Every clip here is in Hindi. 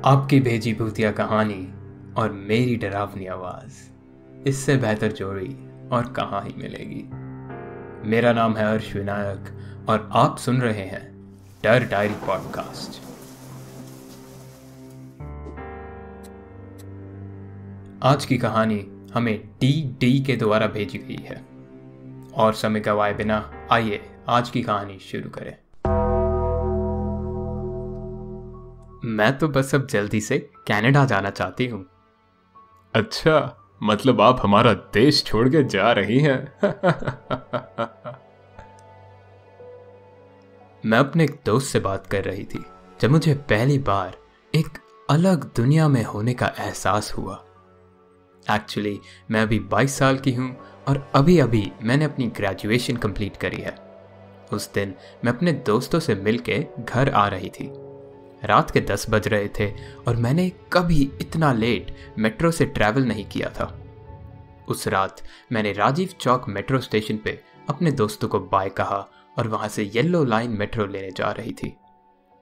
आपकी भेजी भूतिया कहानी और मेरी डरावनी आवाज, इससे बेहतर जोड़ी और कहाँ ही मिलेगी। मेरा नाम है हर्ष विनायक और आप सुन रहे हैं डर डायरी पॉडकास्ट। आज की कहानी हमें डी के द्वारा भेजी गई है और समय गवाए बिना आइए आज की कहानी शुरू करें। मैं तो बस अब जल्दी से कनाडा जाना चाहती हूँ। अच्छा, मतलब आप हमारा देश छोड़ के जा रही हैं? मैं अपने एक दोस्त से बात कर रही थी जब मुझे पहली बार एक अलग दुनिया में होने का एहसास हुआ। एक्चुअली मैं अभी 22 साल की हूँ और अभी अभी मैंने अपनी ग्रेजुएशन कंप्लीट करी है। उस दिन मैं अपने दोस्तों से मिलके घर आ रही थी। रात के 10 बज रहे थे और मैंने कभी इतना लेट मेट्रो से ट्रैवल नहीं किया था। उस रात मैंने राजीव चौक मेट्रो स्टेशन पे अपने दोस्तों को बाय कहा और वहां से येलो लाइन मेट्रो लेने जा रही थी।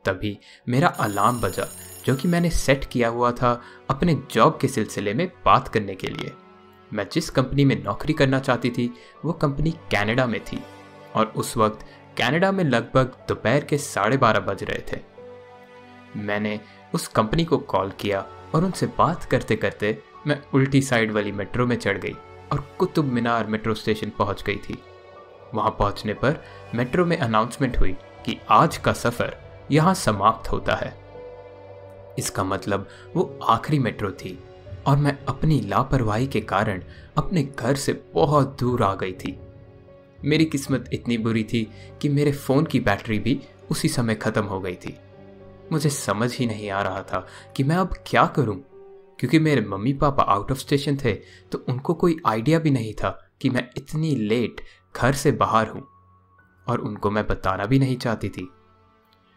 तभी मेरा अलार्म बजा, जो कि मैंने सेट किया हुआ था अपने जॉब के सिलसिले में बात करने के लिए। मैं जिस कंपनी में नौकरी करना चाहती थी वो कंपनी कनाडा में थी और उस वक्त कनाडा में लगभग दोपहर के 12:30 बज रहे थे। मैंने उस कंपनी को कॉल किया और उनसे बात करते करते मैं उल्टी साइड वाली मेट्रो में चढ़ गई और कुतुब मीनार मेट्रो स्टेशन पहुंच गई थी। वहां पहुंचने पर मेट्रो में अनाउंसमेंट हुई कि आज का सफर यहां समाप्त होता है। इसका मतलब वो आखिरी मेट्रो थी और मैं अपनी लापरवाही के कारण अपने घर से बहुत दूर आ गई थी। मेरी किस्मत इतनी बुरी थी कि मेरे फोन की बैटरी भी उसी समय खत्म हो गई थी। मुझे समझ ही नहीं आ रहा था कि मैं अब क्या करूं, क्योंकि मेरे mummy papa out of station थे तो उनको कोई आइडिया भी नहीं था कि मैं इतनी लेट घर से बाहर हूं और उनको मैं बताना भी नहीं चाहती थी।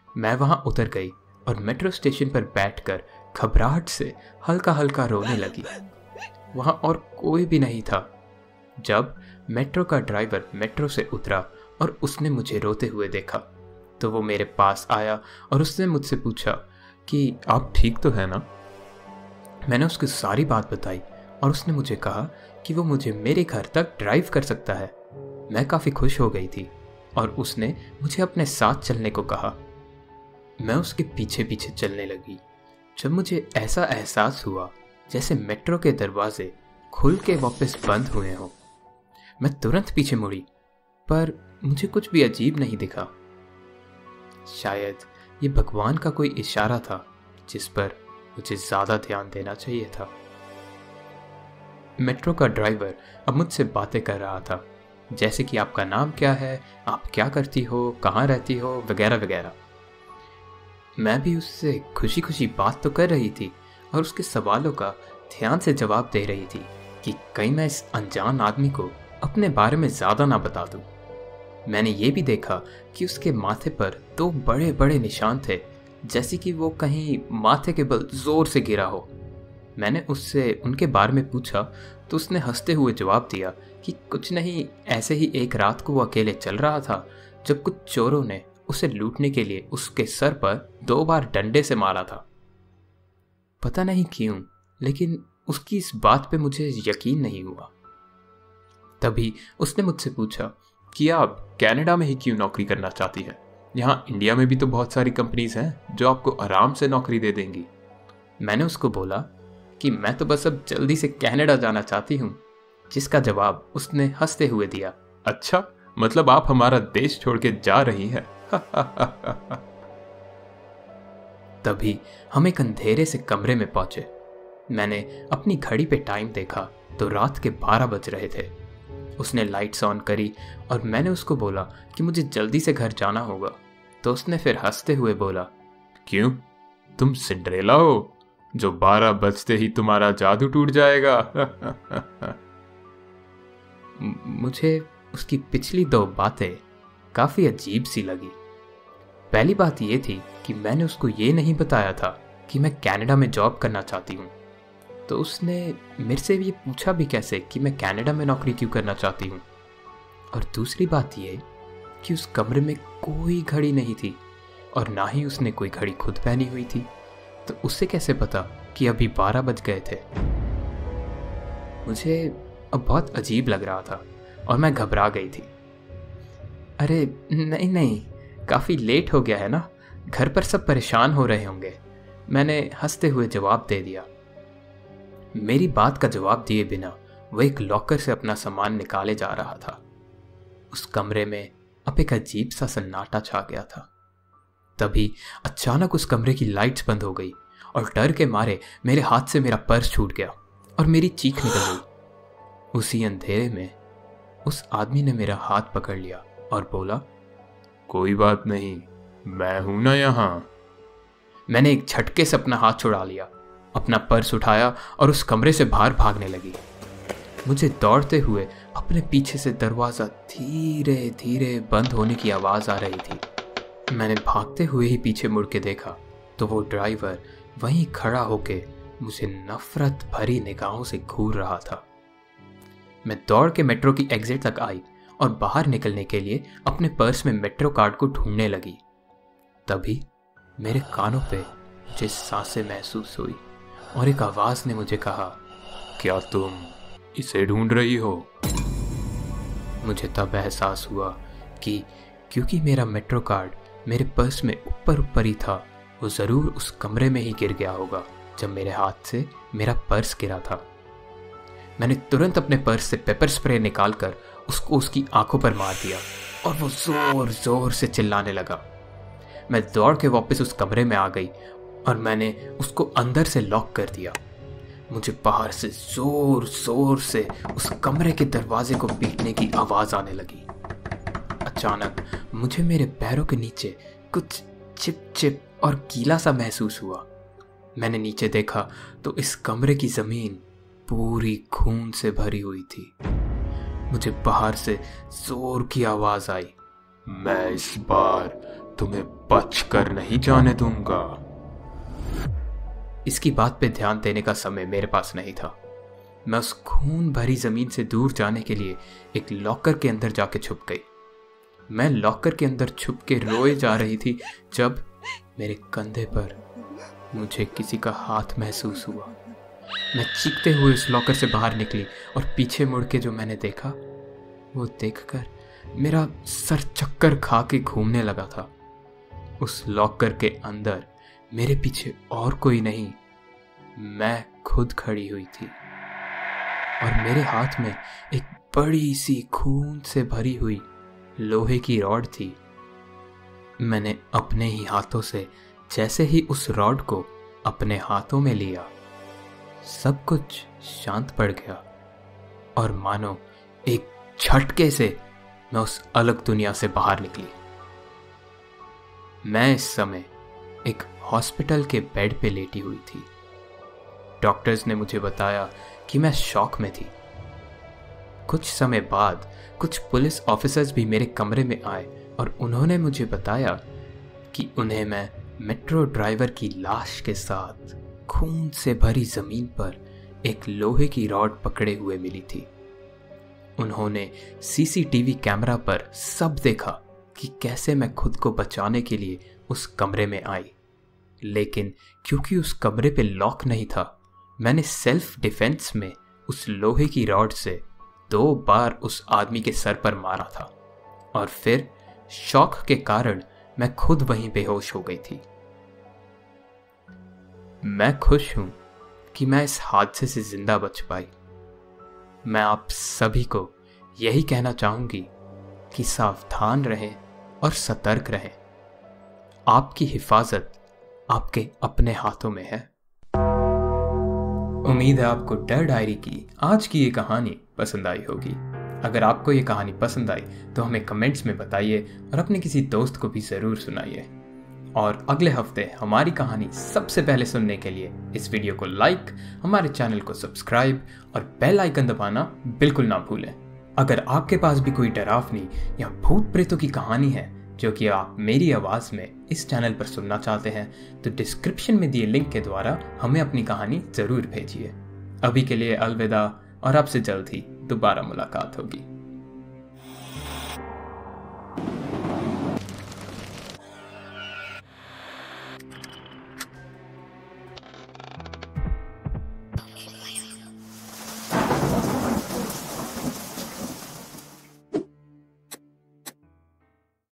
मैं वहां उतर गई और मेट्रो स्टेशन पर बैठकर घबराहट से हल्का हल्का रोने लगी। वहां और कोई भी नहीं था। जब मेट्रो का ड्राइवर मेट्रो से उतरा और उसने मुझे रोते हुए देखा तो वो मेरे पास आया और उसने मुझसे पूछा कि आप ठीक तो है ना। मैंने उसकी सारी बात बताई और उसने मुझे कहा कि वो मुझे मेरे घर तक ड्राइव कर सकता है। मैं काफ़ी खुश हो गई थी और उसने मुझे अपने साथ चलने को कहा। मैं उसके पीछे पीछे चलने लगी। जब मुझे ऐसा एहसास हुआ जैसे मेट्रो के दरवाजे खुल के वापस बंद हुए हों, मैं तुरंत पीछे मुड़ी, पर मुझे कुछ भी अजीब नहीं दिखा। शायद ये भगवान का कोई इशारा था जिस पर मुझे ज्यादा ध्यान देना चाहिए था। मेट्रो का ड्राइवर अब मुझसे बातें कर रहा था, जैसे कि आपका नाम क्या है, आप क्या करती हो, कहाँ रहती हो, वगैरह वगैरह। मैं भी उससे खुशी खुशी बात तो कर रही थी और उसके सवालों का ध्यान से जवाब दे रही थी कि कहीं मैं इस अनजान आदमी को अपने बारे में ज्यादा ना बता दूं। मैंने ये भी देखा कि उसके माथे पर 2 बड़े बड़े निशान थे, जैसे कि वो कहीं माथे के बल जोर से गिरा हो। मैंने उससे उनके बारे में पूछा तो उसने हंसते हुए जवाब दिया कि कुछ नहीं, ऐसे ही एक रात को वो अकेले चल रहा था जब कुछ चोरों ने उसे लूटने के लिए उसके सर पर 2 बार डंडे से मारा था। पता नहीं क्यों, लेकिन उसकी इस बात पे मुझे यकीन नहीं हुआ। तभी उसने मुझसे पूछा कि आप कनाडा में ही क्यों नौकरी करना चाहती हैं? यहाँ इंडिया में भी तो बहुत सारी कंपनीज हैं जो आपको आराम से नौकरी दे देंगी। मैंने उसको बोला कि मैं तो बस अब जल्दी से कनाडा जाना चाहती हूँ, जिसका जवाब उसने हंसते हुए दिया, अच्छा, मतलब आप हमारा देश छोड़ के जा रही हैं? तभी हम एक अंधेरे से कमरे में पहुंचे। मैंने अपनी घड़ी पे टाइम देखा तो रात के 12 बज रहे थे। उसने लाइट्स ऑन करी और मैंने उसको बोला कि मुझे जल्दी से घर जाना होगा। तो उसने फिर हंसते हुए बोला, क्यों, तुम सिंड्रेला हो जो 12 बजते ही तुम्हारा जादू टूट जाएगा? मुझे उसकी पिछली 2 बातें काफी अजीब सी लगी। पहली बात यह थी कि मैंने उसको ये नहीं बताया था कि मैं कनाडा में जॉब करना चाहती हूँ, तो उसने मेरे से ये पूछा भी कैसे कि मैं कनाडा में नौकरी क्यों करना चाहती हूँ। और दूसरी बात यह कि उस कमरे में कोई घड़ी नहीं थी और ना ही उसने कोई घड़ी खुद पहनी हुई थी। तो उसे कैसे पता कि अभी 12 बज गए थे? मुझे अब बहुत अजीब लग रहा था और मैं घबरा गई थी। अरे नहीं नहीं, काफ़ी लेट हो गया है ना, घर पर सब परेशान हो रहे होंगे, मैंने हंसते हुए जवाब दे दिया। मेरी बात का जवाब दिए बिना वह एक लॉकर से अपना सामान निकाले जा रहा था। उस कमरे में अब एक अजीब सा सन्नाटा छा गया था। तभी अचानक उस कमरे की लाइट्स बंद हो गई और डर के मारे मेरे हाथ से मेरा पर्स छूट गया और मेरी चीख निकल गई। उसी अंधेरे में उस आदमी ने मेरा हाथ पकड़ लिया और बोला, कोई बात नहीं, मैं हूं ना यहाँ। मैंने एक झटके से अपना हाथ छुड़ा लिया, अपना पर्स उठाया और उस कमरे से बाहर भागने लगी। मुझे दौड़ते हुए अपने पीछे से दरवाज़ा धीरे धीरे बंद होने की आवाज़ आ रही थी। मैंने भागते हुए ही पीछे मुड़ के देखा तो वो ड्राइवर वहीं खड़ा होके मुझे नफरत भरी निगाहों से घूर रहा था। मैं दौड़ के मेट्रो की एग्जिट तक आई और बाहर निकलने के लिए अपने पर्स में मेट्रो कार्ड को ढूंढने लगी। तभी मेरे कानों पे मुझे सांसें महसूस हुई और एक आवाज ने मुझे कहा, क्या तुम इसे ढूंढ रही हो? मुझे तब एहसास हुआ कि क्योंकि मेरा मेट्रो कार्ड मेरे पर्स में ऊपर ही था, वो जरूर उस कमरे में ही गिर गया होगा जब मेरे हाथ से मेरा पर्स गिरा था। मैंने तुरंत अपने पर्स से पेपर स्प्रे निकालकर उसको उसकी आंखों पर मार दिया और वो जोर जोर से चिल्लाने लगा। मैं दौड़ के वापस उस कमरे में आ गई और मैंने उसको अंदर से लॉक कर दिया। मुझे बाहर से जोर जोर से उस कमरे के दरवाजे को पीटने की आवाज आने लगी। अचानक मुझे मेरे पैरों के नीचे कुछ चिप चिप और गीला सा महसूस हुआ। मैंने नीचे देखा तो इस कमरे की जमीन पूरी खून से भरी हुई थी। मुझे बाहर से जोर की आवाज आई, मैं इस बार तुम्हें बच कर नहीं जाने दूंगा। इसकी बात पे ध्यान देने का समय मेरे पास नहीं था। मैं उस खून भरी जमीन से दूर जाने के लिए एक लॉकर के अंदर जाके छुप गई। मैं लॉकर के अंदर छुप के रोए जा रही थी जब मेरे कंधे पर मुझे किसी का हाथ महसूस हुआ। मैं चीखते हुए उस लॉकर से बाहर निकली और पीछे मुड़ के जो मैंने देखा वो देखकर मेरा सर चक्कर खा के घूमने लगा था। उस लॉकर के अंदर मेरे पीछे और कोई नहीं, मैं खुद खड़ी हुई थी और मेरे हाथ में एक बड़ी सी खून से भरी हुई लोहे की रॉड थी। मैंने अपने ही हाथों से जैसे ही उस रॉड को अपने हाथों में लिया, सब कुछ शांत पड़ गया और मानो एक झटके से मैं उस अलग दुनिया से बाहर निकली। मैं इस समय एक हॉस्पिटल के बेड पे लेटी हुई थी। डॉक्टर्स ने मुझे बताया कि मैं शॉक में थी। कुछ समय बाद कुछ पुलिस ऑफिसर्स भी मेरे कमरे में आए और उन्होंने मुझे बताया कि उन्हें मैं मेट्रो ड्राइवर की लाश के साथ खून से भरी जमीन पर एक लोहे की रॉड पकड़े हुए मिली थी। उन्होंने सीसीटीवी कैमरा पर सब देखा कि कैसे मैं खुद को बचाने के लिए उस कमरे में आई, लेकिन क्योंकि उस कमरे पे लॉक नहीं था, मैंने सेल्फ डिफेंस में उस लोहे की रॉड से 2 बार उस आदमी के सर पर मारा था और फिर शॉक के कारण मैं खुद वहीं बेहोश हो गई थी। मैं खुश हूं कि मैं इस हादसे से जिंदा बच पाई। मैं आप सभी को यही कहना चाहूंगी कि सावधान रहें और सतर्क रहें। आपकी हिफाजत आपके अपने हाथों में है। उम्मीद है आपको डर डायरी की आज की ये कहानी पसंद आई होगी। अगर आपको ये कहानी पसंद आई तो हमें कमेंट्स में बताइए और अपने किसी दोस्त को भी ज़रूर सुनाइए। और अगले हफ्ते हमारी कहानी सबसे पहले सुनने के लिए इस वीडियो को लाइक, हमारे चैनल को सब्सक्राइब और बेल आइकन दबाना बिल्कुल ना भूलें। अगर आपके पास भी कोई डरावनी या भूत प्रेतों की कहानी है जो कि आप मेरी आवाज़ में इस चैनल पर सुनना चाहते हैं तो डिस्क्रिप्शन में दिए लिंक के द्वारा हमें अपनी कहानी ज़रूर भेजिए। अभी के लिए अलविदा और आपसे जल्द ही दोबारा मुलाकात होगी।